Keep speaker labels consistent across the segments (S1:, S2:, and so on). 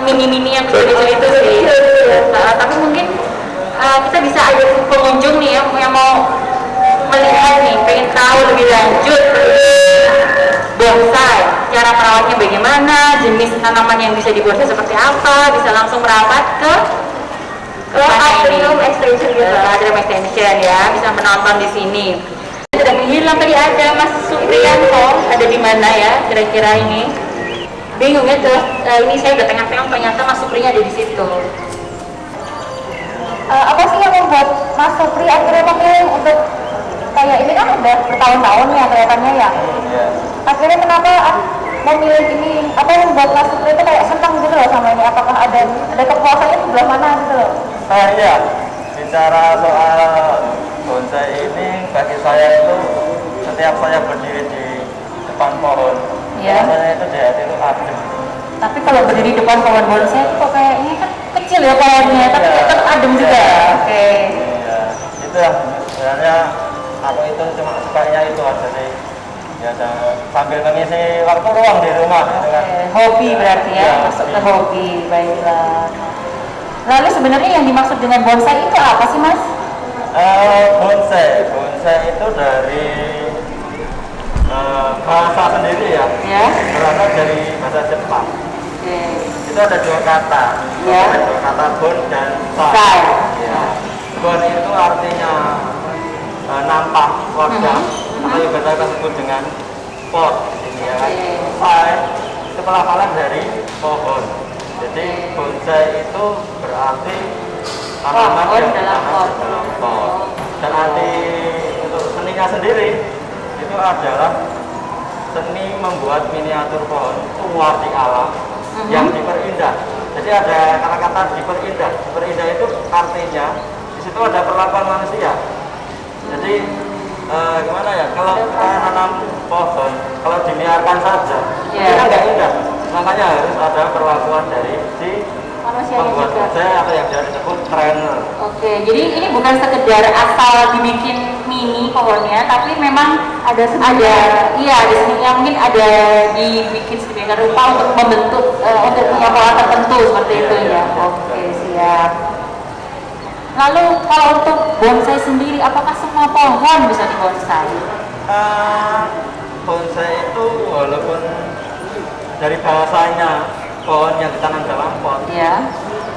S1: mini-mini yang kecil-kecil itu sih. Tapi mungkin kita bisa ajak pengunjung nih yang mau melihat nih, pengen tahu lebih lanjut bonsai, cara merawatnya bagaimana, jenis tanaman yang bisa di bonsai seperti apa, bisa langsung merapat ke atrium extension gitu. Atrium extension ya, bisa menonton di sini. Sudah menghilang tadi ada Mas Supriyanto, ada di mana ya kira-kira ini? Bingung ya tuh, ini saya udah tengah-tengah ternyata Mas Suprinya ada di situ. Apa sih yang membuat Mas Supri akhirnya memilih untuk kayak ini kan udah bertahun-tahun ya kelihatannya ya? Akhirnya kenapa memilih ini? Apa yang membuat Mas Supri itu kayak senang gitu loh sama ini? Apakah ada kepuasannya di sebelah mana gitu loh?
S2: Iya, bicara soal bonsai ini bagi saya itu setiap saya berdiri di depan pohon, rasanya itu di hati itu adem.
S1: Tapi kalau berdiri depan pohon bonsai kok kayaknya kan kecil ya pohonnya, tapi tetap adem juga. Oke.
S2: Iya, itu ya sebenarnya aku itu cuma sukanya itu aja sih. Ya sambil mengisi waktu luang di rumah.
S1: Hobi berarti ya, masuk ke hobi, baiklah. Lalu sebenarnya yang dimaksud dengan bonsai itu apa sih Mas?
S2: Bonsai itu dari bahasa sendiri ya. Berasal dari bahasa Jepang. Itu ada dua kata, ada dua kata bon dan sai. Bon itu artinya nampak, wadah, atau yang biasa kita sebut dengan pot. Ini ya kan. Sai itu pelafalan dari pohon. Jadi bonsai itu berarti tanaman yang ditanam dalam pot. Dan arti untuk seninya sendiri itu adalah seni membuat miniatur pohon tua di alam yang diperindah. Jadi ada kata-kata diperindah. Diperindah itu artinya di situ ada perlakuan manusia. Jadi gimana ya? Kalau kita nanam pohon, kalau dibiarkan saja, itu kan nggak indah. Makanya harus ada perlakuan dari si pembuat bonsai atau yang biasa disebut trainer.
S1: Oke, jadi ini bukan sekedar asal dibikin mini pohonnya, tapi memang ada seninya, mungkin ada dibikin sedemikian rupa untuk membentuk untuk punya pola tertentu seperti itu ya. Oke, siap. Lalu kalau untuk bonsai sendiri, apakah semua pohon bisa dibonsai?
S2: Bonsai itu walaupun dari bahasanya pohon yang ditanam dalam pot,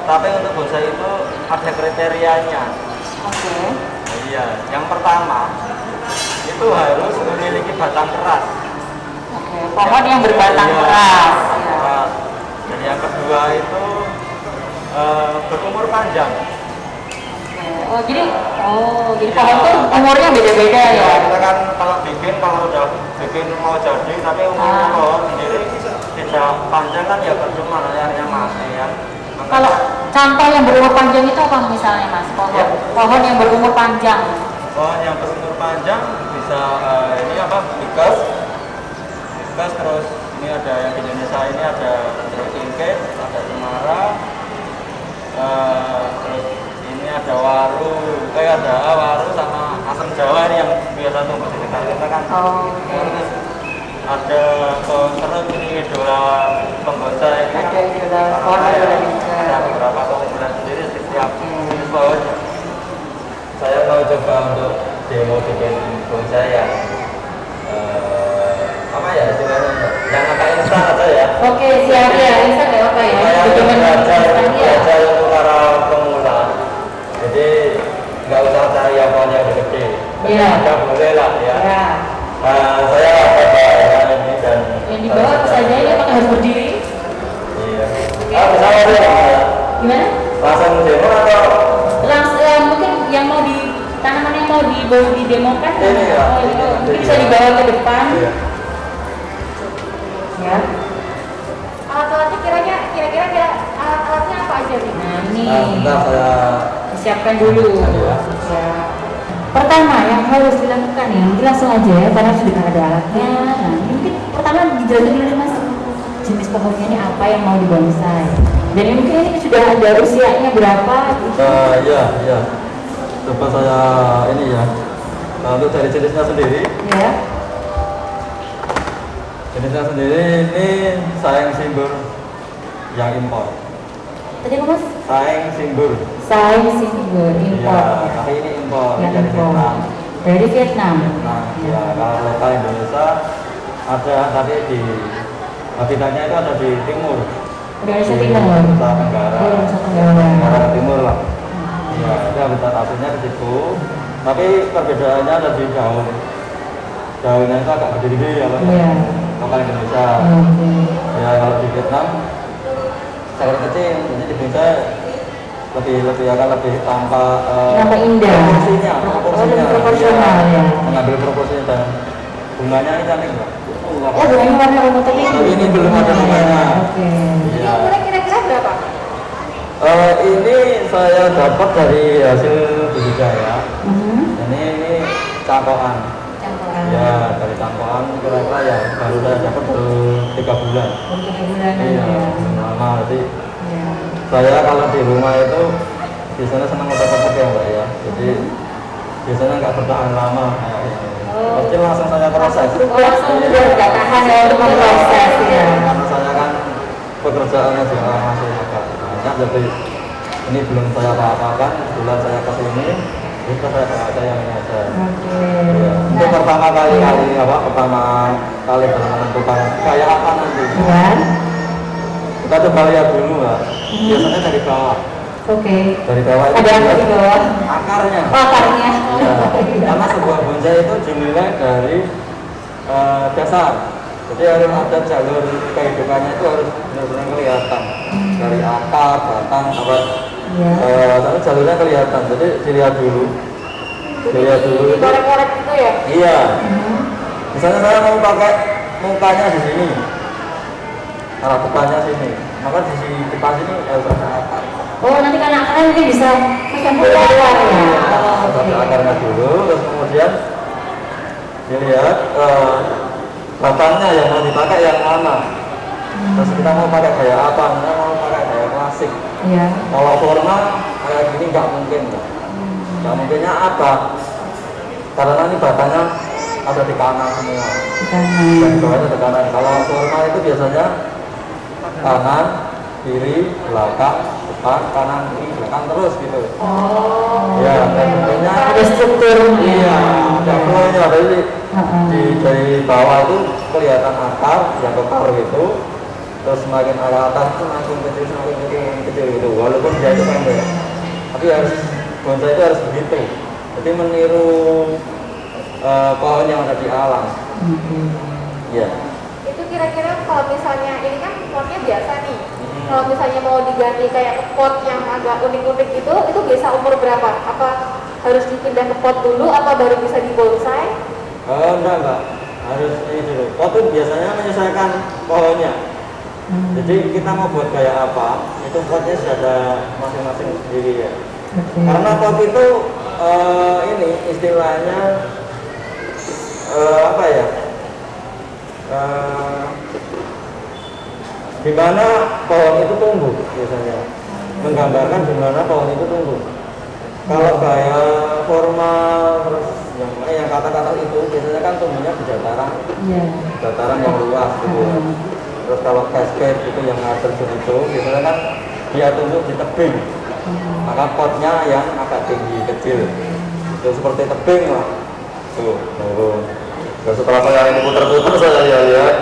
S2: tapi untuk bonsai itu ada kriterianya. Iya, yang pertama itu harus memiliki batang keras.
S1: Pohon yang berbatang keras.
S2: Dan yang kedua itu berumur panjang.
S1: Jadi pohon tuh umurnya beda-beda ya.
S2: Kita kan kalau udah bikin mau jadi, tapi umurnya pohon sendiri tidak panjang kan ya percuma, yang mati ya.
S1: Kalau contoh yang berumur panjang itu apa misalnya Mas? Pohon yang berumur panjang.
S2: Pohon yang berumur panjang bisa ini apa? Ficus, terus ini ada yang di Indonesia ini ada jeruk kimkit, ada cemara, terus ini ada waru sama asam jawa ini yang biasa tumbuh di sekitar kita kan. Terus ada pohon serut, ini idola pembonsai ini.
S1: Ada idola pohon juga.
S2: Ada beberapa keunggulan sendiri setiap jenis pohon. Saya mau coba untuk demo bikin bonsai ya. Apa ya istilahnya? Yang agak instan aja ya.
S1: Oke, siap ya. Instan ya apa ya?
S2: Belajar untuk para pemula. Jadi nggak usah cari yang pohon yang gede. Ada boleh lah ya. Saya ada ini dan
S1: yang di bawah apa saja ini, apakah harus berdiri?
S2: Iya. Bisa
S1: gimana?
S2: Langsung demo atau?
S1: Mungkin yang mau tanaman yang mau didemokan. Mungkin bisa dibawa ke depan. Ya. Alat-alatnya kira-kira alatnya apa aja nih? Nah ini.
S2: Bentar saya
S1: siapkan dulu. Pertama yang harus dilakukan ya, mungkin langsung aja ya, karena sudah ada alatnya. Nah, mungkin pertama dijelasin dulu Mas, jenis pohonnya ini apa yang mau dibonsai. Dan mungkin ini sudah ada usianya berapa? Gitu.
S2: Iya. Coba saya ini ya. Untuk dari jenisnya sendiri.
S1: Ya.
S2: Jenisnya sendiri ini sayang simbol yang impor.
S1: Tadi apa Mas?
S2: Saeng Sindur.
S1: Saeng Sindur impor.
S2: Ya, tapi ini impor
S1: Ya,
S2: dari
S1: impor.
S2: Vietnam.
S1: Dari Vietnam.
S2: Nah, ya kalau lokal Indonesia ada tadi di habitatnya itu ada di timur.
S1: Indonesia
S2: Di
S1: Timur.
S2: Nusa Tenggara.
S1: Oh, Nusa Tenggara.
S2: Tenggara Timur lah. Ya, itu habitat aslinya di situ. Tapi perbedaannya ada di daun. Daunnya itu agak gede-gede ya, Pak.
S1: Iya.
S2: Lokal Indonesia.
S1: Oke.
S2: Ya kalau di Vietnam sangat kecil, jadi di Indonesia lebih akan lebih
S1: Nampak indah.
S2: proporsinya,
S1: Proporsional ya.
S2: mengambil proporsinya dan bunganya ini cantik Mbak.
S1: Oh, bunganya warna ungu tapi
S2: Ini belum ada bunganya.
S1: Oke.
S2: Iya.
S3: Umurnya kira-kira berapa?
S2: Ini saya dapat dari hasil budidaya. Ini cangkokan.
S1: Campuran.
S2: Ya dari cangkokan kira-kira ya baru saya dapat baru 3 bulan.
S1: Untuk 3 bulan
S2: Iya,
S1: ya.
S2: belum lama jadi.
S1: Iya.
S2: Saya kalau di rumah itu biasanya senang otak-otak ya Mbak ya. Jadi biasanya nggak bertahan lama kayak ini. Pasti langsung saya proses.
S1: Oh, langsung udah nggak tahan ya untuk memproses ya.
S2: Karena saya kan pekerjaannya juga masih agak banyak, jadi ini belum saya apa-apakan. Kebetulan saya ke sini, itu saya baca yang ini aja.
S1: Oke.
S2: Ya. Itu pertama kali pertama kali dalam menentukan kayak apa nanti.
S1: Ya.
S2: Kita coba lihat dulu Mbak. Biasanya dari bawah.
S1: Oke.
S2: Dari bawah itu
S1: Ada apa di bawah?
S2: akarnya.
S1: Oh, akarnya.
S2: Ya, karena sebuah bonsai itu dinilai dari dasar. Jadi harus ada jalur kehidupannya itu harus benar-benar kelihatan dari akar, batang, apa. Tapi jalurnya kelihatan. Jadi dilihat dulu. Dilihat dulu itu.
S3: Korek-korek gitu ya?
S2: Iya. Misalnya saya mau pakai mukanya di sini, arah depannya sini, maka di sini depan sini harus ada akar.
S1: Oh, nanti karena akarnya mungkin bisa bercampur keluar ya.
S2: Ada akarnya dulu, terus kemudian dilihat batangnya yang mau dipakai yang mana. Terus kita mau pakai gaya apa? Kita mau pakai gaya klasik.
S1: Iya.
S2: Kalau formal kayak gini nggak mungkin, nggak mungkinnya apa? Karena ini batangnya ada di kanan semua. Dan di bawahnya ada kanan. Kalau formal itu biasanya kanan, kiri, belakang, depan, kanan, kiri, belakang terus gitu.
S1: Oh.
S2: Ya, dan tentunya
S1: Ada strukturnya.
S2: iya, ada flownya. Jadi dari bawah itu kelihatan akar yang kekar itu, terus semakin arah atas itu semakin kecil gitu. Walaupun dia itu pendek, tapi harus bonsai itu harus begitu. Jadi meniru pohon yang ada di alam. Iya.
S3: Itu kira-kira kalau misalnya ini kan potnya biasa nih. Kalau misalnya mau diganti kayak ke pot yang agak unik-unik itu bisa umur berapa? Apa harus dipindah ke pot dulu atau baru bisa dibonsai?
S2: Enggak. Harus ini dulu. Pot itu biasanya menyesuaikan pohonnya. Jadi kita mau buat kayak apa, itu potnya sudah ada masing-masing sendiri ya. Karena pot itu ini istilahnya apa ya? Di mana pohon itu tumbuh biasanya, menggambarkan di mana pohon itu tumbuh. Kalau gaya formal terus yang kata-kata itu biasanya kan tumbuhnya di dataran yang luas gitu ya. Terus kalau cascade itu yang terjun itu biasanya kan dia tumbuh di tebing, maka potnya yang agak tinggi kecil itu seperti tebing lah tuh. Dan setelah saya ini putar-putar saya lihat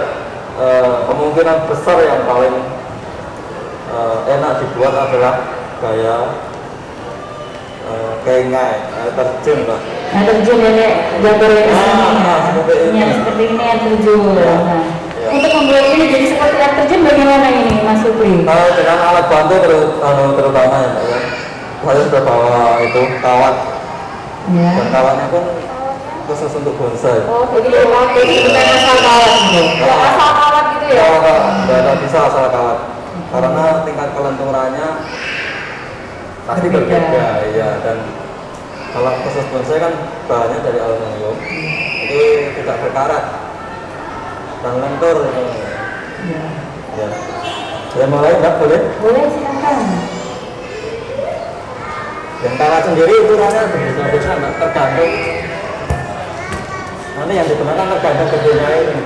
S2: kemungkinan besar yang paling enak dibuat adalah gaya kengai, terjun Pak.
S1: Nah, terjun ya kayak gambar
S2: seperti ini.
S1: Seperti ini yang terjun.
S2: Ya.
S1: Nah,
S2: Ya.
S1: untuk membuat ini jadi seperti air terjun bagaimana ini Mas Supri?
S2: Dengan alat bantu terutama ya Pak ya. Saya sudah bawa itu kawat.
S1: Ya.
S2: Dan kawatnya pun khusus untuk bonsai.
S3: Oh, jadi bukan asal kawat gitu. Nggak asal kawat gitu ya?
S2: Tidak bisa asal kawat. Karena tingkat kelenturannya pasti berbeda ya. Dan kalau khusus bonsai kan bahannya dari aluminium, itu tidak berkarat dan lentur. Ya. Saya mulai enggak boleh?
S1: Boleh silakan.
S2: Yang kawat sendiri ukurannya berbeda-beda, enggak tergantung. Nanti yang digunakan tergantung gedenya ini.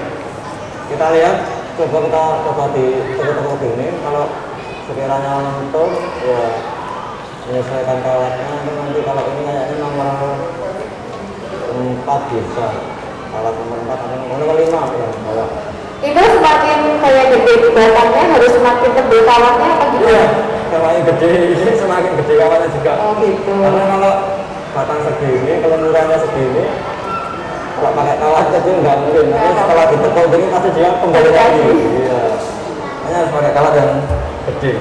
S2: Kita lihat, coba di toko-toko gini, kalau sekiranya lentur ya menyesuaikan kawatnya. Nanti kalau ini kayaknya nomor 4 bisa, kawat nomor 4 atau nomor 5 ya bawah.
S3: Itu semakin kayak gede batangnya harus semakin tebal kawatnya apa gitu?
S2: Iya, semakin gede ini semakin gede kawatnya juga.
S3: Oh gitu.
S2: Karena kalau batang segini, kelenturannya segini, kalau pakai kawat kecil nggak mungkin. Nanti setelah ditekuk ini pasti dia kembali lagi. Iya. Makanya harus pakai kawat yang gede.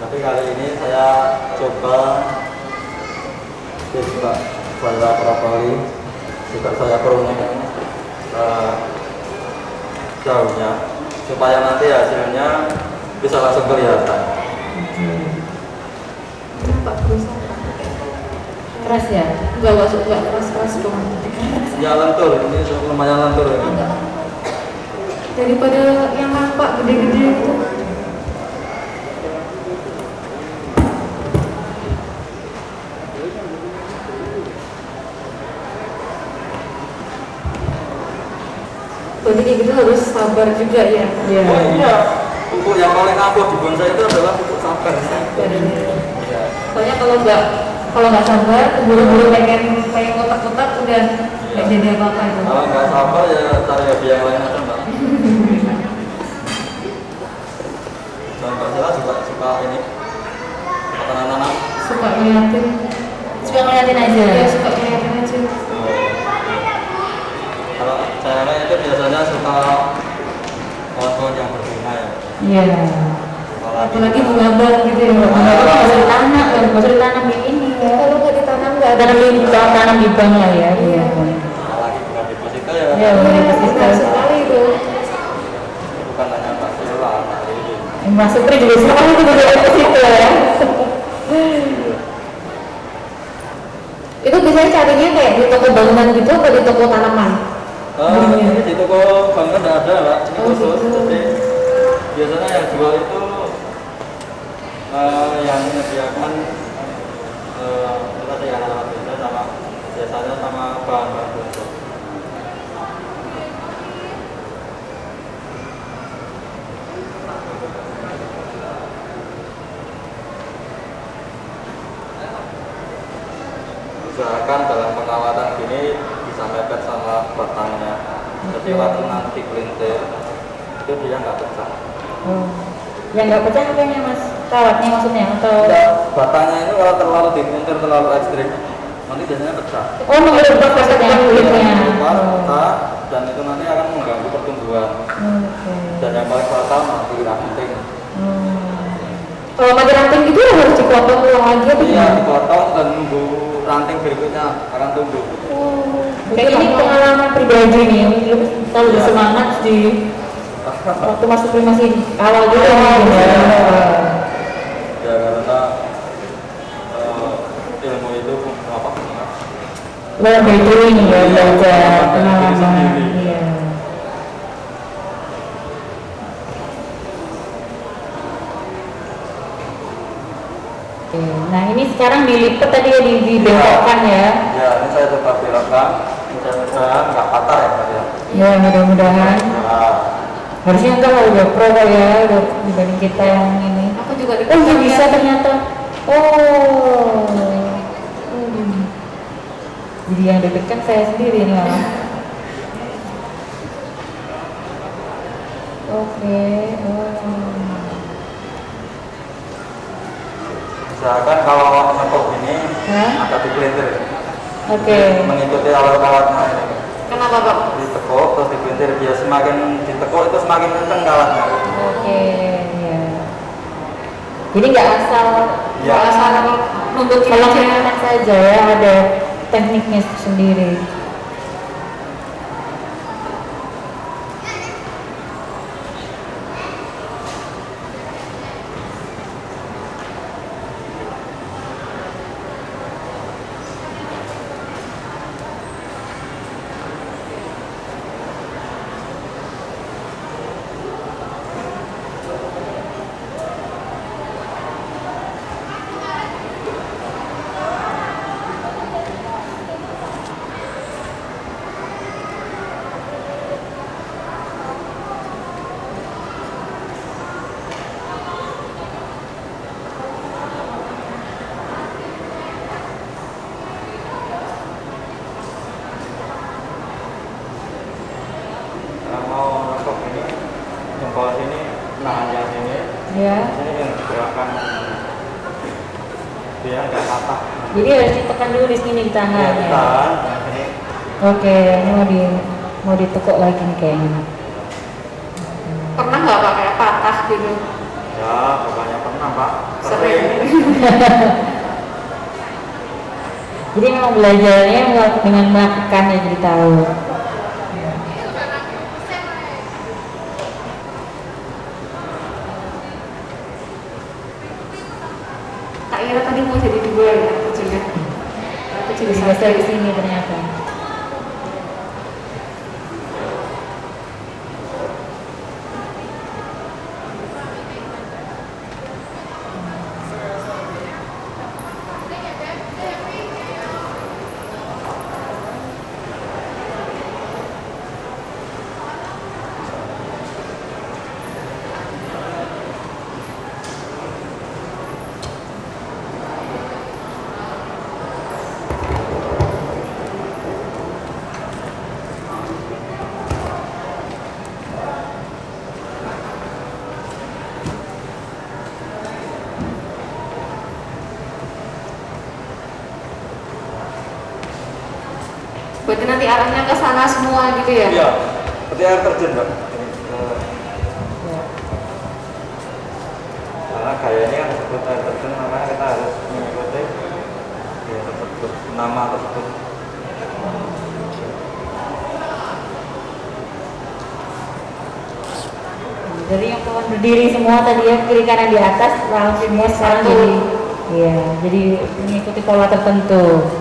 S2: Tapi kali ini saya coba juga pada propoli juga saya kerunik daunnya supaya nanti hasilnya bisa langsung kelihatan.
S3: Keras ya? Enggak masuk, enggak keras dong.
S2: Ya lentur, ini lumayan lentur ini.
S3: Daripada yang nampak gede-gede itu. Berarti kayak gitu harus sabar juga ya?
S1: Iya.
S2: Oh iya, pupuk yang paling ampuh di bonsai itu adalah pupuk sabar.
S3: Ya. Soalnya kalau nggak sabar, buru-buru pengen kotak-kotak udah nggak jadi apa-apa itu.
S2: Kalau nggak sabar ya cari hobi yang lain aja mbak. Dan mbak Sela juga suka ini tanam-tanam.
S3: Suka ngeliatin.
S1: Suka ngeliatin aja.
S3: Ya suka ngeliatin aja.
S2: Kalau cewek itu biasanya suka pohon-pohon yang berbunga ya.
S1: Iya.
S3: Apalagi bunga gitu ya.
S1: Bunga itu nggak usah ditanam, nggak usah ditanam di ini ya.
S3: Kalau nggak ditanam nggak ada.
S1: Tanam di bank lah ya. Iya.
S2: Apalagi bukan deposito ya.
S1: Iya, bunga deposito.
S3: Benar sekali itu.
S2: Bukan hanya mbak Sela, mbak Lili.
S1: Mas Supri juga sama itu juga deposito ya.
S3: Itu biasanya carinya kayak di toko bangunan gitu atau di toko tanaman?
S2: Ini di toko bangunan nggak ada mbak, ini khusus.
S3: Gitu.
S2: Jadi biasanya yang jual itu yang menyediakan tadi alat-alat biasa sama biasanya sama bahan-bahan bonsai. Usahakan dalam perawatan gini bisa mepet sama batangnya. Jadi waktu nanti kelintir itu dia nggak pecah.
S1: Yang nggak pecah apanya mas? Kawatnya maksudnya atau?
S2: Batangnya itu kalau terlalu dikelintir terlalu ekstrim nanti biasanya pecah.
S1: Oh mengelupas maksudnya kulitnya.
S2: Pecah dan itu nanti akan mengganggu pertumbuhan. Dan yang paling fatal nanti ranting.
S3: Kalau mati ranting gitu harus dipotong ulang lagi apa
S2: Iya
S3: gimana?
S2: dipotong dan nunggu ranting berikutnya akan tumbuh.
S1: Kayak ini pengalaman pribadi nih, lu selalu bersemangat di waktu Mas Supri masih awal gitu
S2: Ya karena ilmu itu apa?
S1: Lebih itu ini ya belajar pengalaman. Iya. Nah ini sekarang dilipat tadi ya dibelokkan ya.
S2: Ya ini saya coba belokkan, mudah-mudahan nggak patah ya tadi ya.
S1: Ya mudah-mudahan.
S2: Nah,
S1: Harusnya enggak lah udah pro kok ya, udah dibanding kita yang ini.
S3: Aku juga
S1: Oh nggak bisa ternyata. Oh. Jadi yang deg-degan saya sendiri nih malah. Oke.
S2: usahakan kalau nekuk ini
S1: Hah?
S2: agak dikelintir.
S1: Oke.
S2: Mengikuti alur kawatnya ini.
S3: Kenapa Pak?
S2: Ditekuk terus dikelintir, biar semakin ditekuk itu semakin kenceng kawatnya.
S1: Oke. Ya. Jadi nggak asal
S2: Ya.
S1: nggak asal nunjukin
S3: Kalau
S1: aja saja ya, ada tekniknya sendiri. Ya.
S2: Ini yang gerakan dia nggak patah.
S1: Jadi harus ditekan dulu di sini, ditahan ya.
S2: Ditahan, yang ini.
S1: Oke, ini mau ditekuk lagi nih kayaknya.
S3: Pernah nggak Pak kayak patah gitu?
S2: Ya, bukannya pernah Pak.
S3: Sering.
S1: Jadi memang belajarnya dengan melakukannya jadi tahu.
S3: Tak kira tadi mau jadi 2 ya kecilnya. Kecil
S1: Jadi di sini ternyata.
S3: Berarti nanti arahnya ke sana semua gitu ya?
S2: Iya, seperti air terjun Mbak. Karena gayanya kan disebut air terjun, makanya kita harus mengikuti ya, tersebut, nama tersebut.
S1: Dari yang kawan berdiri semua tadi ya, kiri kanan di atas, langsung semua sekarang jadi, ya, jadi mengikuti pola tertentu.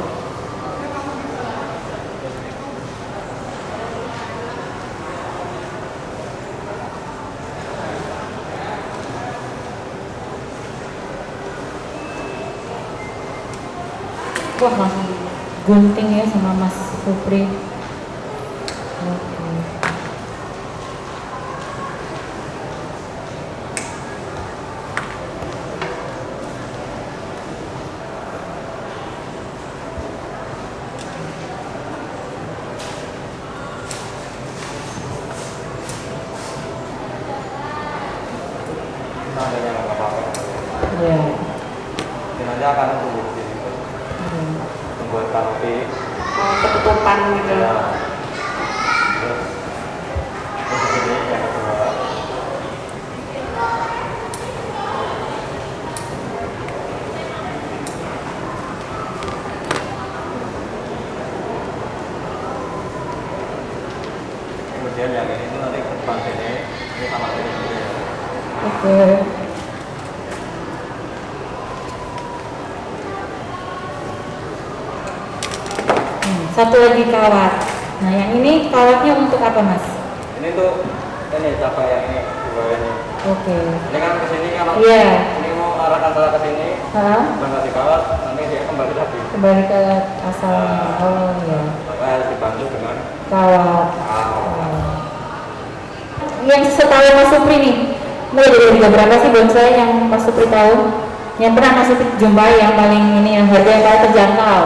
S1: Wah, langsung gunting ya sama Mas Supri. Oke.
S2: Tandanya nggak apa-apa.
S1: Ya.
S2: Nanti akan tumbuh di situ. Membuat kanopi.
S3: Ketutupan gitu.
S2: Ya. Terus di sini yang kedua. Kemudian yang ini nanti ke depan sini, ini sama sini.
S1: Oke. Satu lagi kawat. Nah, yang ini kawatnya untuk apa, Mas?
S2: Ini tuh ini cabai yang ini dua ini.
S1: Oke.
S2: Ini kan ke sini kalau
S1: Iya.
S2: ini mau arahkan saya ke sini,
S1: Hah?
S2: bukan kasih kawat, nanti dia kembali lagi.
S1: Kembali ke asalnya. Oh, ya.
S2: Maka harus dibantu dengan
S1: Kawat.
S2: kawat.
S1: Yang setahu Mas Supri nih, mulai dari harga berapa sih bonsai yang Mas Supri tahu? Yang pernah Mas Supri jumpai yang paling ini, yang harga yang paling terjangkau?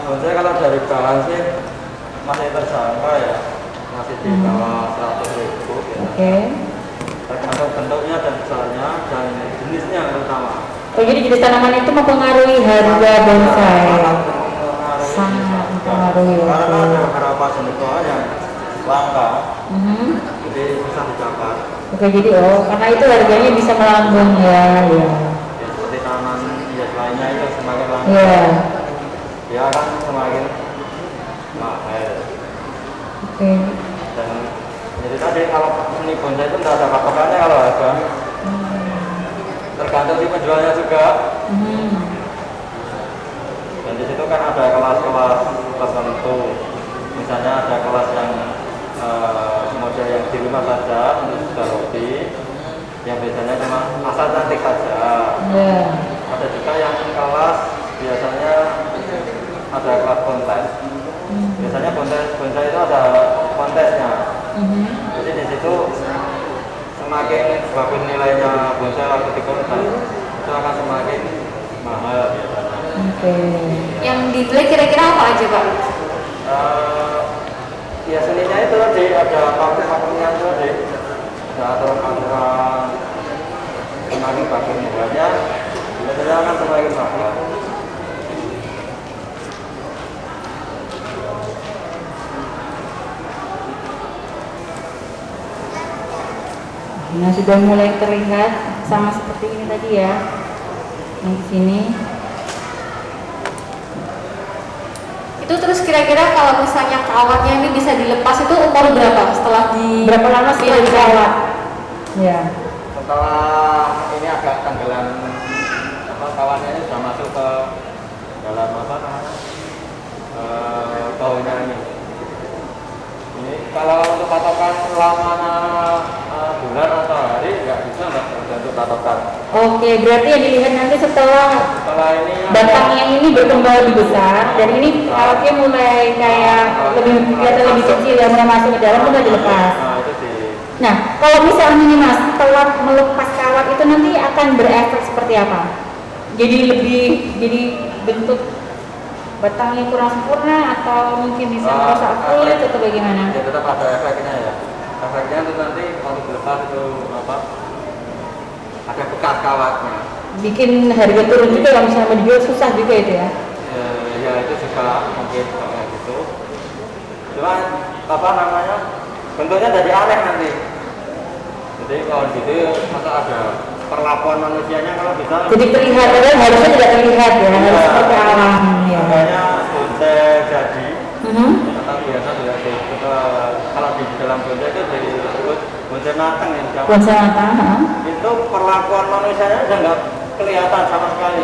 S2: Bonsai kalau dari bahan sih masih terjangkau ya, masih di bawah 100.000 gitu.
S1: Oke.
S2: Tergantung bentuknya dan besarnya dan jenisnya terutama.
S1: Oh, jadi jenis tanaman itu mempengaruhi harga bonsai. Sangat mempengaruhi.
S2: Karena ada beberapa jenis pohon yang langka,
S1: Mhm.
S2: jadi susah didapat.
S1: Oke, jadi karena itu harganya bisa melambung ya.
S2: Ya, seperti tanaman hias lainnya itu semakin langka.
S1: Iya.
S2: Dia akan semakin mahal.
S1: Oke.
S2: Dan jadi tadi kalau ini bonsai itu tidak ada patokannya kalau harga. Tergantung di penjualnya juga.
S1: Mhm.
S2: Dan di situ kan ada kelas-kelas tertentu. Misalnya ada kelas yang model yang di rumah saja untuk sudah roti, yang biasanya cuma asal cantik saja.
S1: Iya.
S2: Ada juga yang kelas biasanya ada kelas kontes. Biasanya bonsai itu ada kontesnya.
S1: Mhm.
S2: Jadi di situ semakin bagus nilainya bonsai waktu di kontes, itu akan semakin mahal biasanya.
S1: Oke.
S3: Yang dinilai kira-kira apa aja Pak?
S2: Ya seninya itu tadi ada pakem-pakemnya itu tadi, ada aturan-aturan semakin bagus buahnya, biasanya akan semakin mahal.
S1: Nah, sudah mulai terlihat sama seperti ini tadi ya. Yang di sini.
S3: Itu terus kira-kira kalau misalnya kawatnya ini bisa dilepas itu umur berapa setelah di
S1: Berapa lama setelah dikawat? Ya.
S2: Setelah ini agak tenggelam kawannya ini sudah masuk ke dalam apa namanya baunya ini. Ini kalau untuk patokan lamanya bulan atau hari nggak bisa untuk patokan.
S1: Oke, berarti yang dilihat nanti setelah
S2: ini
S1: batang yang ini berkembang lebih besar dan ini kawatnya mulai kayak lebih kelihatan lebih kecil ya, mulai masuk ke dalam udah dilepas.
S2: Nah, itu sih.
S1: Nah, kalau misalnya nih Mas, setelah melepas kawat itu nanti akan berefek seperti apa? Jadi bentuk batangnya kurang sempurna atau mungkin bisa merusak kulit atau bagaimana?
S2: Ya tetap ada efeknya ya. Efeknya itu nanti kalau dilepas itu apa? Ada bekas kawatnya.
S1: Bikin harga turun juga kalau misalnya dijual susah juga itu ya?
S2: Ya itu juga mungkin kayak gitu. Cuma apa namanya? Bentuknya jadi aneh nanti. Jadi kalau gitu masa ada perlakuan manusianya kalau bisa.
S1: Jadi terlihat, padahal harusnya tidak terlihat ya, harus seperti alam ya.
S2: Makanya bonce jadi. Atau biasa tidak kalau di dalam bonce itu jadi bonce matang ya.
S1: Bonce matang,
S2: itu perlakuan manusianya sudah nggak kelihatan sama sekali.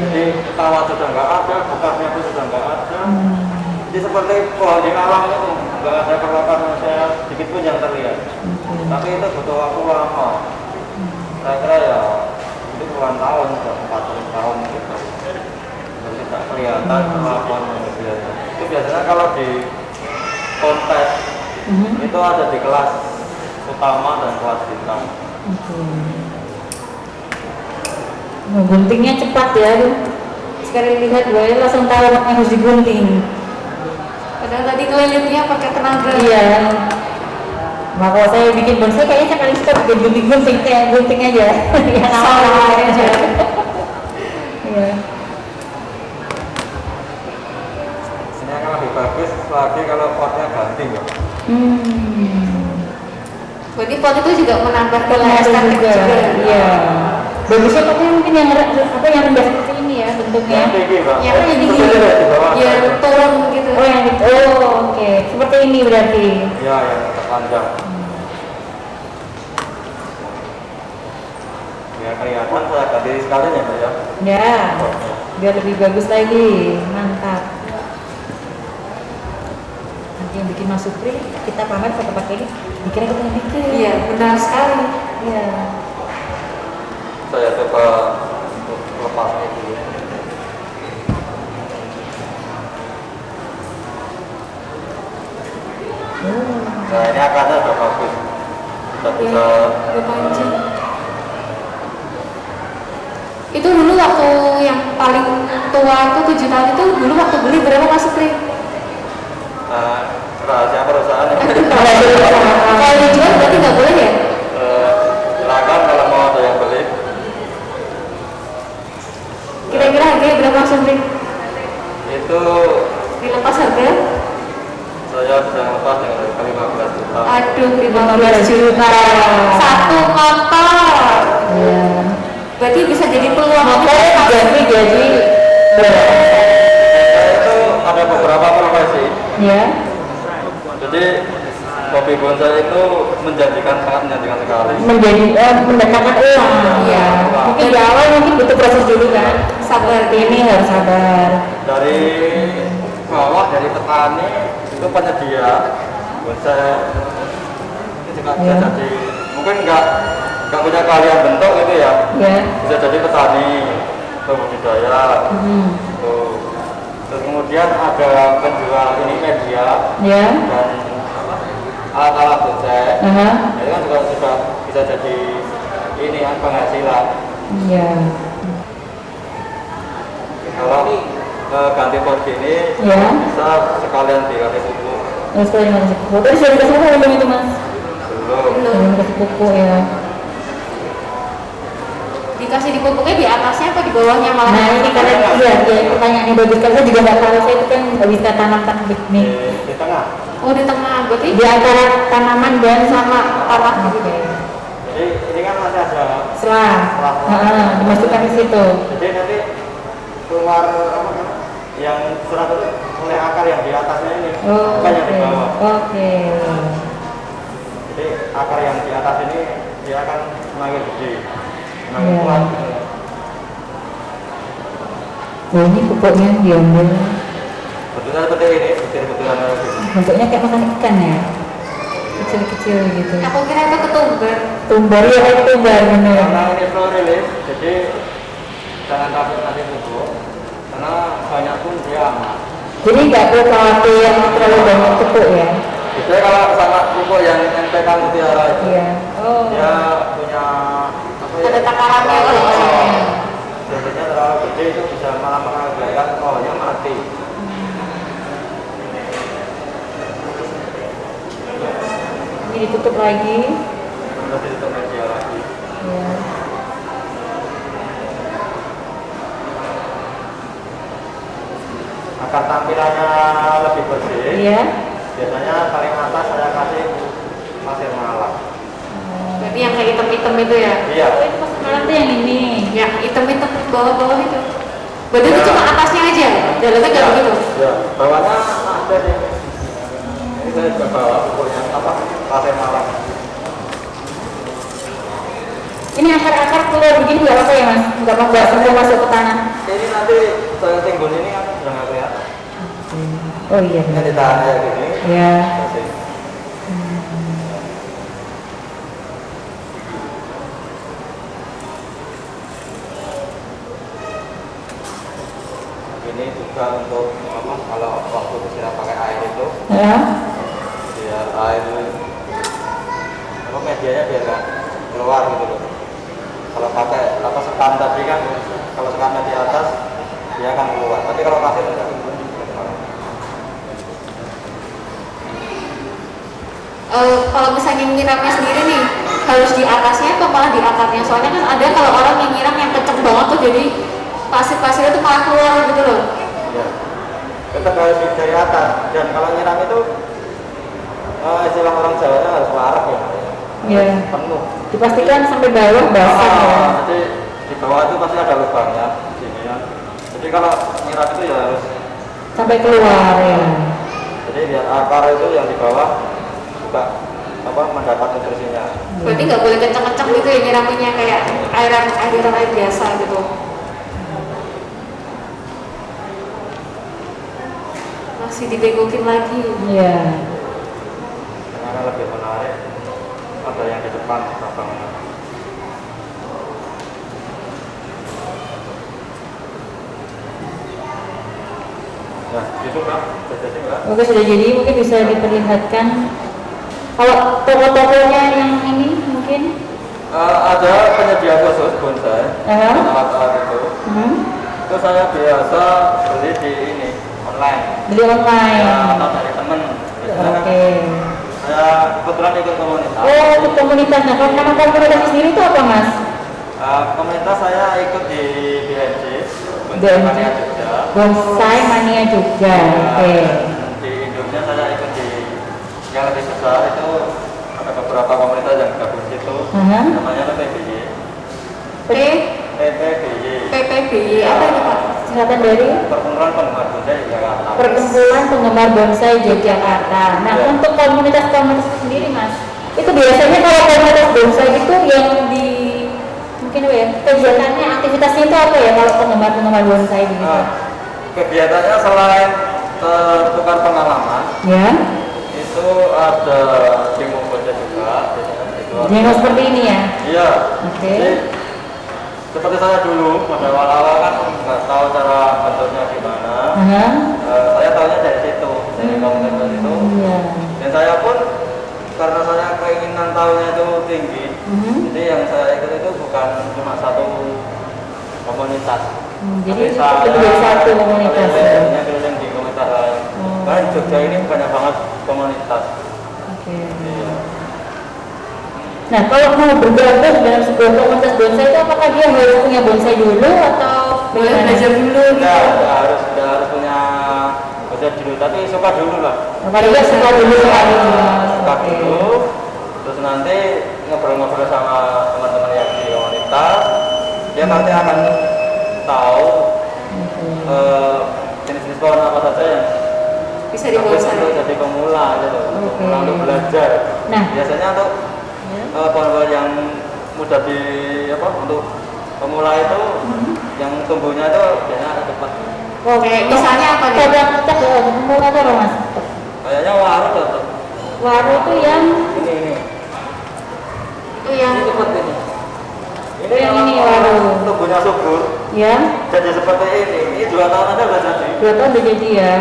S2: Jadi kawat sudah nggak ada, bekasnya pun sudah nggak ada. Jadi seperti pohon di alam itu nggak ada perlakuan manusia sedikit pun yang terlihat. Tapi itu butuh waktu lama. Saya kira ya itu puluhan tahun, 40 tahun gitu. Jadi tidak kelihatan perlakuan manusia. Itu biasanya kalau di kontes itu ada di kelas utama dan kelas bintang.
S1: Guntingnya cepat ya, sekali lihat gue langsung tahu yang harus digunting.
S3: Padahal tadi kelilitnya pakai tenaga.
S1: Iya. Nah, kalau saya bikin bonsai kayaknya sekali stop bikin gunting kayak gunting aja. Ya awal aja. Iya.
S2: Ini akan lebih bagus lagi kalau potnya ganti ya.
S3: Jadi pot itu juga menambah
S1: estetik juga. Iya. Bagusnya potnya mungkin yang rendah seperti ini ya bentuknya.
S2: Yang tinggi, Pak.
S3: Yang tinggi. Ya turun gitu.
S1: Oh yang itu. Oh oke. Seperti ini berarti.
S2: Iya yang terpanjang. Ya kelihatan saya ganti sekalian ya Pak ya.
S1: Ya. Biar lebih bagus lagi. Mantap. Nanti yang bikin Mas Supri kita pamer foto pakai ini. Dikira kita yang bikin.
S3: Iya benar sekali.
S1: Iya.
S2: Saya coba untuk lepasnya dulu. Nah ini akarnya sudah bagus. Kita bisa.
S3: Panjang. Itu dulu waktu yang paling tua itu 7 tahun itu dulu waktu beli berapa Mas Supri?
S2: Rahasia perusahaan.
S3: Kalau dijual berarti nggak boleh ya?
S2: Silakan kalau mau ada yang beli.
S3: Kira-kira harganya berapa Mas Supri?
S2: Itu
S3: Dilepas harga?
S2: saya sudah lepas dengan harga 15 juta.
S3: Aduh 15 juta. Satu motor.
S1: Iya.
S3: Berarti bisa jadi peluang
S1: Motornya diganti jadi
S2: Itu ada beberapa profesi.
S1: ya.
S2: Jadi hobi bonsai itu sangat menjanjikan sekali.
S1: Mendatangkan uang. Iya. Mungkin di awal mungkin butuh proses dulu kan. Sabar. Ini harus sabar.
S2: Dari bawah dari petani itu penyedia bonsai ini juga bisa jadi mungkin nggak punya keahlian bentuk gitu ya. Bisa jadi petani atau budidaya. Terus kemudian ada penjual ini media dan alat-alat bonsai. Itu kan juga bisa jadi ini kan penghasilan. Kalau ganti pot gini bisa sekalian dikasih pupuk.
S1: Sekalian dikasih pupuk. Terus sudah dikasih pupuk belum itu Mas?
S2: Belum.
S1: Belum dikasih pupuk ya.
S3: dikasih dipupuknya di atasnya atau di bawahnya malah?
S1: Nah ini karena iya pertanyaannya bagus, karena saya juga nggak tahu, saya itu kan nggak bisa tanam nih
S2: Di tengah.
S3: Oh di tengah, berarti
S1: di antara tanaman dan
S3: sama tanah gitu.
S2: Jadi ini kan masih ada
S1: selang, dimasukkan ke situ.
S2: Jadi nanti keluar apa kan? Yang serat itu oleh akar yang di atasnya ini, bukan yang di bawah.
S1: Oke.
S2: Jadi akar yang di atas ini dia akan semakin gede, semakin kuat.
S1: Oh ini pupuknya diambil.
S2: Bentuknya seperti ini, butir-butiran lagi.
S1: Bentuknya kayak makan ikan ya, kecil-kecil gitu.
S3: Aku kira itu ketumbar.
S1: Tumbar ya, kayak tumbar bener.
S2: Karena ini slow release, jadi jangan takut nanti pupuk, karena banyak pun dia aman.
S1: Jadi nggak perlu khawatir terlalu banyak pupuk ya?
S2: Biasanya kalau sama pupuk yang NPK Mutiara itu,
S1: Iya. Oh.
S2: dia punya apa ya?
S3: Ada takarannya kalau
S2: Biasanya terlalu gede itu bisa malah mengakibatkan pohonnya mati.
S1: Ini ditutup lagi.
S2: Terus ditutup media lagi.
S1: Ya.
S2: Agar tampilannya lebih bersih,
S1: Iya.
S2: biasanya paling atas saya kasih pasir malam.
S3: Berarti yang kayak hitam-hitam itu ya?
S2: Iya.
S1: Oh ini pasir malam tuh yang ini.
S3: Ya hitam-hitam bawah-bawah itu. Berarti itu cuma atasnya aja, dalamnya nggak begitu?
S2: Ya, bawahnya ada di ini saya juga bawa pupuknya apa? Pasir malam.
S1: Ini akar-akar keluar begini nggak apa-apa ya mas? Nggak semua masuk ke tanah.
S2: Ini nanti saya timbun ini kan sudah nggak kelihatan.
S1: Oh iya.
S2: Ini ditahan kayak gini.
S1: Ya.
S2: Bersih. Ini juga untuk apa? Kalau waktu disiram pakai air itu,
S1: Ya.
S2: biar air apa medianya biar nggak keluar gitu loh. Kalau pakai apa sekam tadi kan, kalau sekamnya di atas dia akan keluar. Tapi kalau pasir enggak.
S3: Kalau misalnya nyiramnya sendiri nih, harus di atasnya atau malah di akarnya? Soalnya kan ada kalau orang yang nyiram yang kenceng banget tuh jadi pasir-pasirnya tuh malah keluar gitu loh.
S2: Ya. Tetap harus dari atas. Dan kalau nyiram itu istilah orang Jawanya harus warak ya.
S1: Iya.
S2: Penuh.
S1: Dipastikan sampai bawah basah ya.
S2: Jadi di bawah itu pasti ada lubangnya sini ya. Jadi kalau nyiram itu ya harus
S1: Sampai keluar ya.
S2: jadi biar akar itu yang di bawah juga apa mendapat nutrisinya.
S3: Berarti nggak boleh kenceng-kenceng gitu ya nyiraminnya kayak air biasa gitu. Masih dibegokin lagi.
S1: Iya.
S2: Karena lebih menarik ada yang di depan lapangan. Nah, itu Mbak, sudah jadi Mbak.
S1: Oke sudah jadi, mungkin bisa diperlihatkan. Kalau toko-tokonya yang ini mungkin.
S2: Ada penyedia khusus bonsai, alat-alat itu. Itu saya biasa beli di ini online.
S1: Beli online.
S2: Ya, atau dari temen.
S1: Oke.
S2: Saya kebetulan ikut komunitas.
S1: Oh, ikut komunitas. Nah, kalau nama komunitas sendiri itu apa mas?
S2: Komunitas saya ikut di BNJ,
S1: BNJ.
S2: Mania Jogja.
S1: Bonsai Mania Jogja. Oke.
S2: Di Indonesia saya ikut di yang lebih besar itu ada beberapa komunitas yang gabung situ. Namanya PPBY. PPBY.
S3: Apa itu Pak?
S1: Singkatan dari
S2: Perkumpulan Penggemar Bonsai Jakarta.
S1: Perkumpulan Penggemar Bonsai Yogyakarta. Nah,
S2: Ya.
S1: untuk komunitas-komunitas sendiri mas, itu biasanya kalau komunitas bonsai itu yang di mungkin apa ya, kegiatannya, aktivitasnya itu apa ya kalau penggemar bonsai begitu?
S2: Kegiatannya selain bertukar pengalaman,
S1: Ya.
S2: itu ada demo bonsai juga.
S1: Demo seperti ini ya?
S2: Iya.
S1: Oke.
S2: Jadi, seperti saya dulu pada awal-awal kan nggak tahu cara bentuknya gimana. Saya tahunya dari situ, dari komunitas itu.
S1: Iya.
S2: Dan saya pun karena saya keinginan tahunya itu tinggi, jadi yang saya ikut itu bukan cuma satu komunitas.
S1: Jadi itu
S2: saya
S1: dari satu komunitas.
S2: keliling di komunitas lain. Karena di Jogja ini banyak banget komunitas.
S1: Oke.
S2: Iya.
S1: Nah, kalau mau bergabung dalam sebuah komunitas bonsai itu apakah dia harus bonsai dulu atau
S3: boleh belajar dulu gitu?
S2: Nggak harus punya belajar dulu, tapi suka dulu lah.
S1: Juga suka dulu
S2: Suka dulu, terus nanti ngobrol-ngobrol sama teman-teman yang di komunitas, dia nanti akan tahu jenis-jenis pohon apa saja yang
S3: bisa dibonsai
S2: untuk jadi pemula gitu, untuk belajar.
S1: Nah,
S2: biasanya untuk pohon-pohon yang mudah untuk pemula itu yang tumbuhnya itu biasanya agak cepat.
S3: Oke, misalnya apa nih?
S1: Pemula itu apa mas?
S2: Kayaknya waru cocok.
S1: Waru itu yang
S2: ini
S3: Itu yang
S2: ini cepat ini.
S1: Ini yang ini waru.
S2: Tumbuhnya subur.
S1: Ya.
S2: Jadi seperti ini 2 tahun aja udah jadi.
S1: 2 tahun udah jadi ya.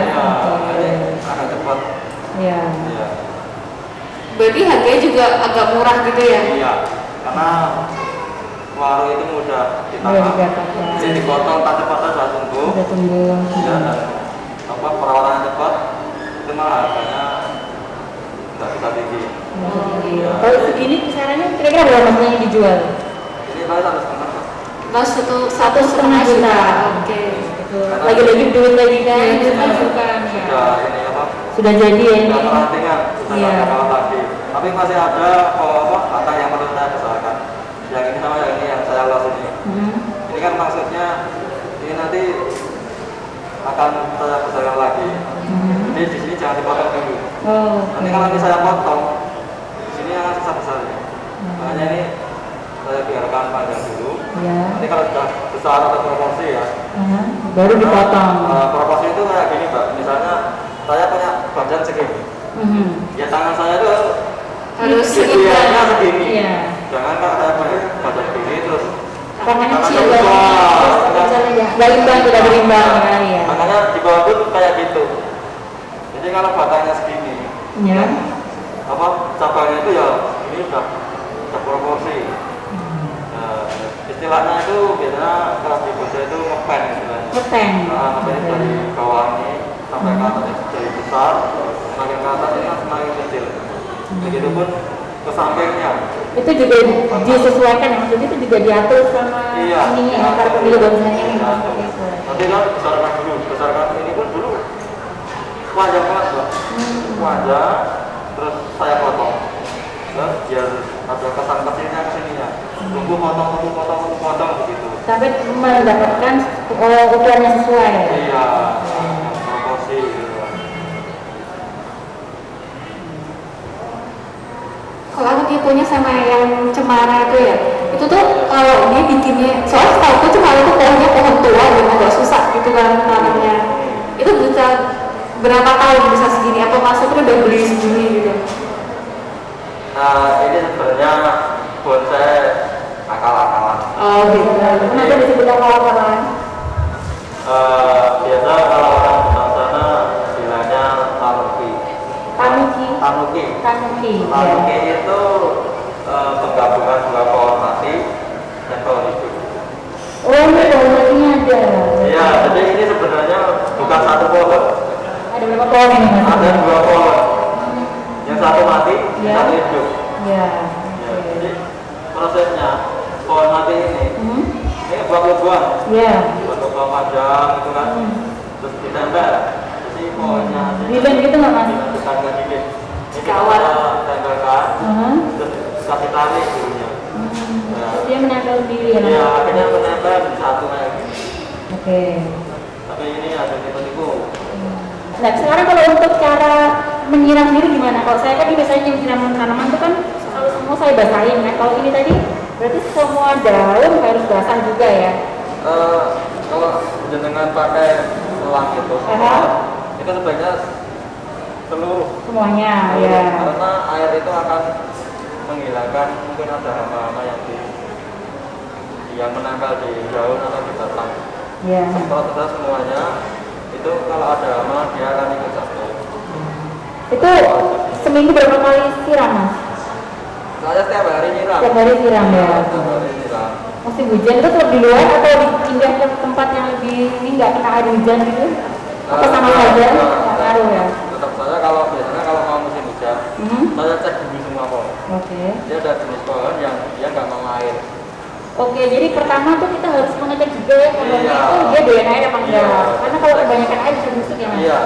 S2: Ini agak cepat.
S1: Iya.
S2: Iya.
S3: berarti harganya juga agak murah gitu ya?
S2: Iya, karena waru itu mudah ditanam, bisa dipotong tak cepat saja tumbuh.
S1: Udah tumbuh.
S2: Ya, dan perawatannya cepat, itu malah harganya nggak bisa tinggi.
S1: Ya. Kalau segini kisarannya kira-kira berapa mas yang dijual?
S2: Ini paling 1,5.
S3: Mas satu setengah juta. Oke.
S1: Lagi-lagi duit lagi kan? Masukan ya.
S2: Sudah ini
S1: Sudah jadi ya ini.
S2: Sudah perantingan, sudah nggak ada lagi. Tapi masih ada batang yang perlu saya besarkan. Yang ini sama yang ini yang saya los ini. Ini kan maksudnya ini nanti akan saya besarkan lagi. Jadi di sini jangan dipotong dulu. Nanti kalau nanti saya potong, di sini akan sisa besar. Makanya ini saya biarkan panjang dulu. Nanti kalau sudah besar atau proporsi ya,
S1: baru dipotong.
S2: Proporsi itu kayak gini mbak. Misalnya saya punya badan segini, ya tangan saya itu
S3: harus
S2: idealnya segini.
S1: Iya.
S2: Jangan kalau saya punya badan segini terus
S1: tangannya kecil
S2: ya.
S1: Nggak imbang, tidak berimbang ya.
S2: Makanya di bawah itu kayak gitu. Jadi kalau batangnya segini,
S1: ya.
S2: Cabangnya itu ya ini udah proporsi. Istilahnya itu biasanya kalau di bonsai itu ngepen istilahnya.
S1: Ngepen.
S2: Ngepen dari bawah ini sampai ke atas dari besar, semakin ke atas ini semakin kecil. Begitupun ke sampingnya.
S1: Itu juga disesuaikan ya, maksudnya itu juga diatur sama ininya ya, antar pemilik bonsainya ini.
S2: Nanti kan besarkan dulu, besarkan ini pun dulu panjang banget mbak, panjang, terus saya potong, terus biar ada kesan kecilnya kesininya, tunggu potong begitu.
S1: Sampai mendapatkan ukurannya sesuai.
S2: Iya, proporsi gitu.
S3: Kalau aku tipunya sama yang cemara itu ya, itu tuh kalau dia bikinnya, soalnya setahu aku cemara itu pohonnya pohon tua dan agak susah gitu kan tanamnya. Itu bisa berapa tahun bisa segini? Apa masuknya udah beli segini gitu?
S2: Nah ini sebenarnya bonsai akal-akalan.
S3: Oh gitu. Kenapa disebut akal-akalan?
S2: Biasa kalau orang di sana bilangnya tanuki. Tanuki itu penggabungan dua pohon mati dan pohon hidup.
S1: Oh ini pohon matinya ada.
S2: Iya, jadi ini sebenarnya bukan satu pohon.
S1: Ada berapa pohon ini mas?
S2: Ada 2 pohon. Yang satu mati, yang satu hidup.
S1: Iya.
S2: Jadi prosesnya pohon mati ini buat lubang.
S1: Iya.
S2: Buat lubang panjang itu kan. Terus ditempel. Jadi pohonnya.
S1: Lilin gitu nggak mas?
S2: Bukan lilin. Ini
S3: Kawat.
S2: kita tempelkan. Terus kasih tarik dulunya.
S1: Dia menempel sendiri ya?
S2: Iya, akhirnya menempel di satu kayak gini.
S1: Oke.
S2: Tapi ini ada tipe-tipe.
S1: Nah sekarang kalau untuk cara menyiram sendiri gimana? Kalau saya kan biasanya nyiram tanaman itu kan kalau semua saya basahin kan. Kalau ini tadi berarti semua daun harus basah juga ya?
S2: Kalau jenengan pakai selang itu, itu sebaiknya
S1: semuanya ya.
S2: Karena air itu akan menghilangkan mungkin ada hama-hama yang menempel di daun atau di batang.
S1: Ya.
S2: Kalau sudah semuanya itu kalau ada hama dia akan ikut jatuh.
S1: Itu seminggu berapa kali siram mas?
S2: Saya setiap hari nyiram.
S1: Setiap hari siram ya.
S2: Setiap hari nyiram.
S1: Musim hujan itu tetap di luar atau dipindah ke tempat yang lebih ini nggak kena air hujan gitu? Apa sama saja? Nggak ngaruh ya?
S2: Tetap saja biasanya kalau mau musim hujan, saya cek dulu semua pohon.
S1: Oke.
S2: Dia ada jenis pohon yang dia nggak mau air.
S1: Oke, jadi pertama tuh kita harus mengecek juga ya pohonnya
S2: Iya.
S1: itu dia doyan air apa enggak.
S2: Iya.
S1: Karena kalau kebanyakan air bisa busuk ya Mas.
S2: Iya.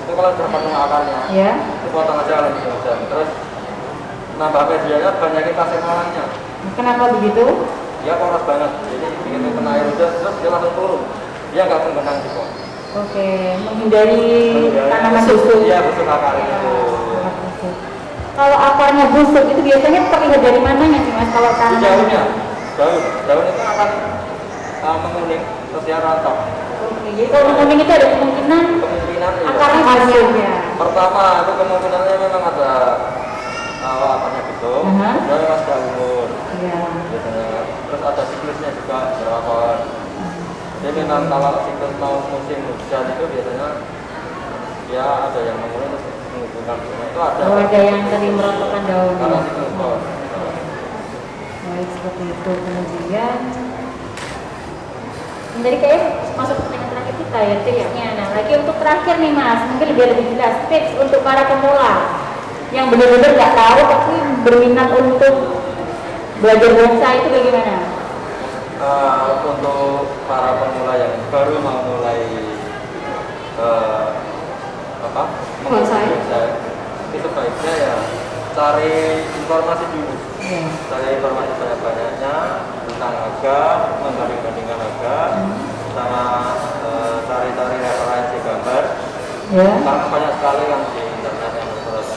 S2: Itu kalau sudah potong akarnya,
S1: Ya.
S2: itu potong aja kalau gitu aja. Terus nambah medianya banyakin pasir malangnya.
S1: Kenapa begitu?
S2: Dia poros banget, jadi begitu kena air hujan terus dia langsung turun. Dia nggak menggenang di pohon.
S1: Oke, menghindari tanaman busuk.
S2: Iya, busuk akar
S1: Ya,
S2: itu.
S1: akar busuk. Kalau akarnya busuk itu biasanya terlihat dari mananya sih Mas kalau
S2: Di
S1: tanaman?
S2: daunnya, daun itu akan menguning terus dia rontok.
S1: Oke, jadi kalau menguning itu ada kemungkinan
S2: Kemungkinan iya.
S1: akarnya busuk ya.
S2: Pertama itu kemungkinannya memang ada akarnya busuk, dan memang sudah umur.
S1: Iya.
S2: Biasanya. Terus ada siklusnya juga berapa pohon. Jadi memang kalau siklus mau musim hujan itu biasanya ya ada yang menguning terus menghubungkan itu ada.
S1: Oh, ada yang tadi merontokkan daunnya.
S2: Karena siklus pohon.
S1: Baik, seperti itu. Kemudian jadi kayak masuk pertanyaan terakhir kita ya tipsnya. Nah, lagi untuk terakhir nih Mas, mungkin lebih jelas tips untuk para pemula yang benar-benar nggak tahu tapi berminat untuk belajar bonsai itu bagaimana?
S2: Untuk para pemula yang baru mau mulai
S3: Bonsai.
S2: itu sebaiknya ya cari informasi dulu. Cari informasi banyak-banyaknya tentang harga, membanding-bandingkan harga, sama cari-cari referensi gambar. Karena banyak sekali kan di internet yang referensi.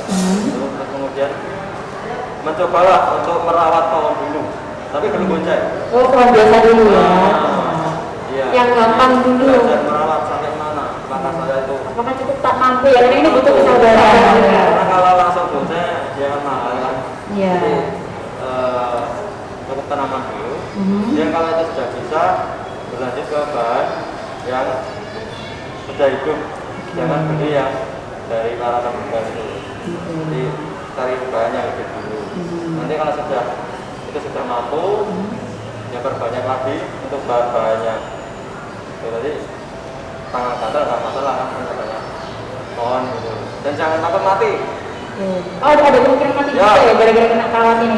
S2: Terus kemudian mencobalah untuk merawat pohon dulu, tapi belum bonsai.
S1: Oh, pohon biasa dulu ya.
S2: Iya.
S3: Yang gampang dulu.
S2: Belajar merawat sampai mana? Maka saya itu.
S1: Apakah cukup tak mampu ya? Karena ini butuh kesabaran.
S2: Karena kalau langsung bonsai dia kan mahal kan.
S1: Iya.
S2: Jadi cukup tanaman dulu. Dan kalau itu sudah bisa berlanjut ke bahan yang sudah hidup. Jangan beli yang dari para tambang itu. Jadi cari bahan yang hidup dulu. Nanti kalau itu sudah mampu, ya perbanyak lagi untuk bahan-bahannya. Jadi tangan gatal nggak masalah kan, banyak pohon gitu. Dan jangan takut mati.
S1: Oh, ada kemungkinan mati juga ya gara-gara kena kawat ini?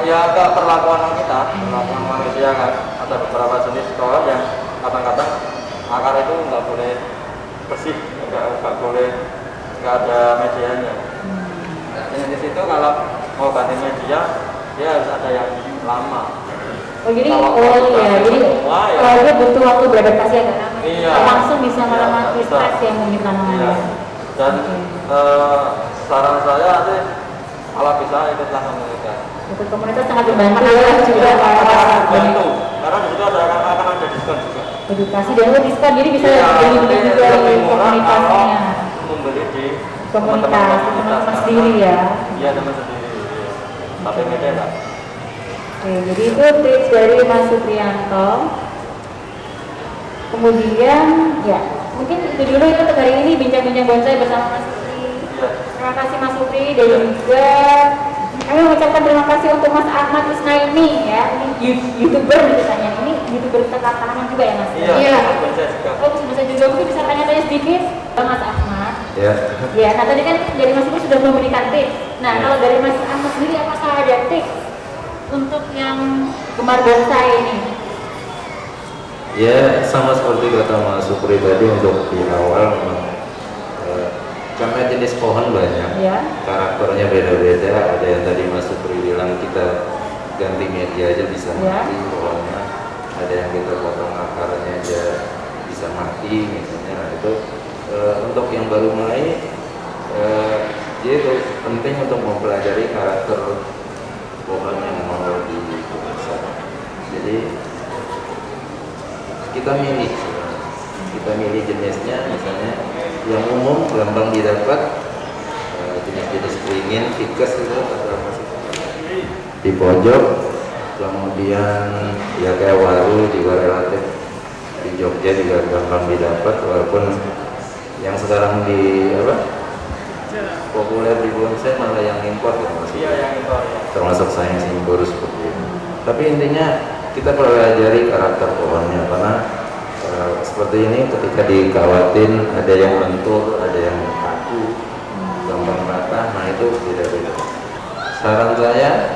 S2: Ya ke perlakuan kita, perlakuan manusia kan. Ada beberapa jenis pohon yang kadang-kadang akar itu nggak boleh bersih, nggak boleh, nggak ada medianya. Dan di situ kalau mau ganti media, dia harus ada yang lama.
S1: Oh jadi, jadi
S2: ya.
S1: dia butuh waktu beradaptasi agak lama.
S2: Iya.
S1: Langsung bisa melamati stres yang mungkin tanamannya.
S2: Iya. Dan saran saya sih kalau bisa ikutlah komunitas.
S1: Ikut komunitas sangat membantu ya juga
S2: Bantu, karena di situ akan ada diskon juga.
S1: Edukasi dan diskon, jadi bisa beli juga di komunitasnya.
S2: Membeli di
S1: Komunitas, teman-teman sendiri ya.
S2: Iya, teman sendiri. Tapi beda lah.
S1: Oke, jadi itu tips dari Mas Supriyanto. Kemudian ya mungkin itu dulu itu untuk hari ini bincang-bincang bonsai bersama Mas Supri.
S2: Iya.
S1: Terima kasih Mas Supri dan juga kami mengucapkan terima kasih untuk Mas Ahmad Isnaini ya, ini youtuber ceritanya, ini youtuber tentang tanaman juga ya Mas?
S2: Iya. Bonsai juga.
S1: Oh, bisa juga mungkin bisa tanya-tanya sedikit ke Mas Ahmad.
S2: Iya.
S1: Ya, nah tadi kan dari Mas Supri sudah memberikan tips. Nah, kalau dari Mas Ahmad sendiri apakah ada tips untuk yang gemar bonsai ini?
S4: Ya, sama seperti kata Mas Supri tadi untuk di awal karena jenis pohon banyak, karakternya beda-beda. Ada yang tadi Mas Supri bilang kita ganti media aja bisa mati pohonnya. Ada yang kita potong akarnya aja bisa mati misalnya. Nah, itu untuk yang baru mulai, jadi itu penting untuk mempelajari karakter pohon yang mau dibonsai. Jadi kita milih jenisnya, misalnya yang umum gampang didapat jenis-jenis beringin, ficus itu atau apa sih di pojok, kemudian ya kayak waru juga relatif di Jogja juga gampang didapat, walaupun yang sekarang di populer di bonsai malah yang impor ya Mas.
S2: Iya, yang impor ya.
S4: Termasuk sayang simbol seperti itu. Tapi intinya kita pelajari karakter pohonnya, karena seperti ini ketika dikawatin ada yang lentur, ada yang kaku, gampang patah, nah itu beda-beda. Saran saya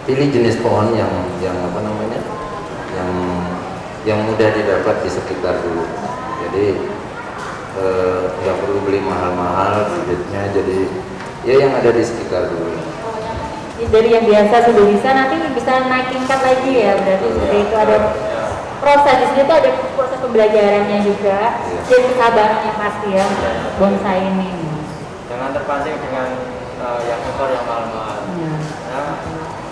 S4: pilih jenis pohon yang yang apa namanya, yang mudah didapat di sekitar dulu. Jadi nggak perlu beli mahal-mahal bibitnya, jadi ya yang ada di sekitar dulu.
S1: Dari yang biasa sudah bisa, nanti bisa naik tingkat lagi ya, berarti seperti itu. Ada proses di sini tuh, ada proses pembelajarannya juga, dan kesabarannya pasti ya bonsai ini.
S2: Jangan terpancing dengan yang impor yang mahal-mahal. Ya,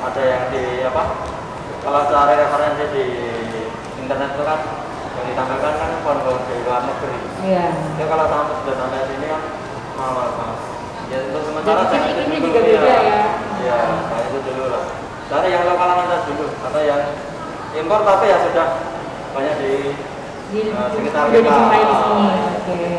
S2: ada yang di apa? Kalau cari referensi di internet itu kan yang ditampilkan kan pohon-pohon di luar negeri.
S1: Iya.
S2: Ya kalau sudah sampai sini kan mahal banget. Ya untuk sementara
S1: ini juga beda ya.
S2: Iya, nah itu dulu lah. Cari yang lokalan aja dulu, atau yang impor tapi ya sudah banyak di sekitar kita.
S1: Dijumpai di sini.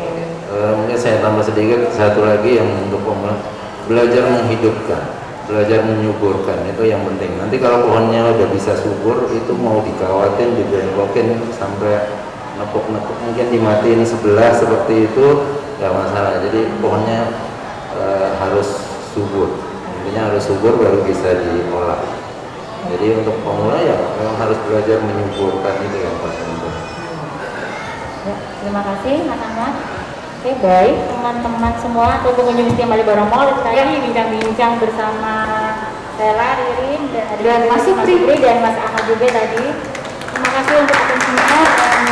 S4: Mungkin saya tambah sedikit, satu lagi yang untuk pemula, belajar menghidupkan, belajar menyuburkan, itu yang penting. Nanti kalau pohonnya udah bisa subur, itu mau dikawatin, dibengkokin sampai nepuk-nepuk, mungkin dimatiin sebelah seperti itu, nggak masalah. Jadi pohonnya harus subur, intinya harus subur baru bisa diolah. Jadi untuk pemula ya memang harus belajar menyuburkan, itu yang paling penting.
S1: Ya, terima kasih Mas Ahmad. Oke, baik teman-teman semua atau pengunjung setia Malioboro Mall, saya bincang-bincang bersama Stella, Ririn, dan Mas Supri dan Mas Ahmad juga tadi. Terima kasih untuk atensinya dan